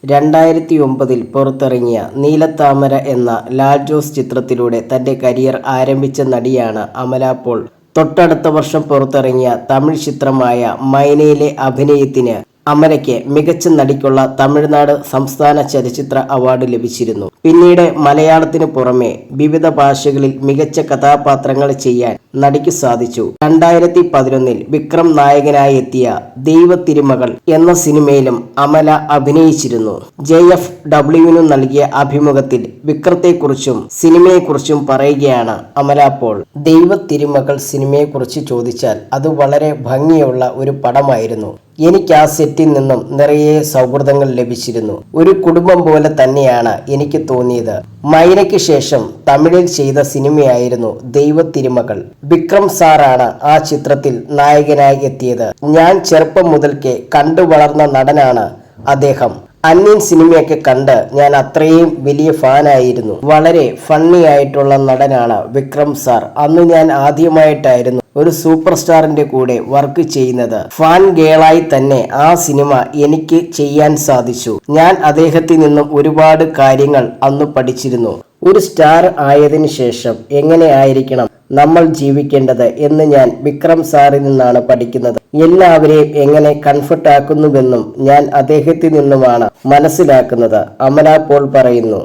2009 പുറത്തിറങ്ങിയ നീലത്താമര എന്ന ലാൽ ജോസ് ചിത്രത്തിലൂടെ തന്റെ കരിയർ ആരംഭിച്ച നടിയാണ് അമല പോൾ. തൊട്ടടുത്ത വർഷം പുറത്തിറങ്ങിയ തമിഴ് ചിത്രമായ മൈനയിലെ അഭിനയത്തിന് അമലയ്ക്ക് മികച്ച നടിക്കുള്ള തമിഴ്നാട് സംസ്ഥാന ചലച്ചിത്ര അവാർഡ് ലഭിച്ചിരുന്നു. പിന്നീട് മലയാളത്തിനു പുറമെ വിവിധ ഭാഷകളിൽ മികച്ച കഥാപാത്രങ്ങൾ ചെയ്യാൻ നടിക്ക് സാധിച്ചു. 2011 വിക്രം നായകനായി എത്തിയ ദൈവത്തിരുമകൾ എന്ന സിനിമയിലും അമല അഭിനയിച്ചിരുന്നു. JFW നൽകിയ അഭിമുഖത്തിൽ വിക്രത്തെക്കുറിച്ചും സിനിമയെക്കുറിച്ചും പറയുകയാണ് അമല പോൾ. ദൈവത്തിരുമകൾ സിനിമയെക്കുറിച്ച് ചോദിച്ചാൽ അത് വളരെ ഭംഗിയുള്ള ഒരു പടമായിരുന്നു. എനിക്ക് ആ സെറ്റിൽ നിന്നും നിറയെ സൗഹൃദങ്ങൾ ലഭിച്ചിരുന്നു. ഒരു കുടുംബം പോലെ തന്നെയാണ് എനിക്ക് തോന്നിയത്. മൈനയ്ക്ക് ശേഷം തമിഴിൽ ചെയ്ത സിനിമയായിരുന്നു ദൈവത്തിരുമകൾ. വിക്രം സാറാണ് ആ ചിത്രത്തിൽ നായകനായി എത്തിയത്. ഞാൻ ചെറുപ്പം മുതൽക്കേ കണ്ടു വളർന്ന നടനാണ് അദ്ദേഹം. അന്യൻ സിനിമയൊക്കെ കണ്ട് ഞാൻ അത്രയും വലിയ ഫാനായിരുന്നു. വളരെ ഫണ്ണി ആയിട്ടുള്ള നടനാണ് വിക്രം സാർ. അന്ന് ഞാൻ ആദ്യമായിട്ടായിരുന്നു ഒരു സൂപ്പർ സ്റ്റാറിന്റെ കൂടെ വർക്ക് ചെയ്യുന്നത്. ഫാൻ ഗേളായി തന്നെ ആ സിനിമ എനിക്ക് ചെയ്യാൻ സാധിച്ചു. ഞാൻ അദ്ദേഹത്തിൽ നിന്നും ഒരുപാട് കാര്യങ്ങൾ അന്ന് പഠിച്ചിരുന്നു. ഒരു സ്റ്റാർ ആയതിനു ശേഷം എങ്ങനെയായിരിക്കണം നമ്മൾ ജീവിക്കേണ്ടത് എന്ന് ഞാൻ വിക്രം സാറിൽ നിന്നാണ് പഠിക്കുന്നത്. എല്ലാവരെയും എങ്ങനെ കംഫർട്ട് ആക്കുന്നുവെന്നും ഞാൻ അദ്ദേഹത്തിൽ നിന്നുമാണ് മനസ്സിലാക്കുന്നത്. അമല പോൾ പറയുന്നു.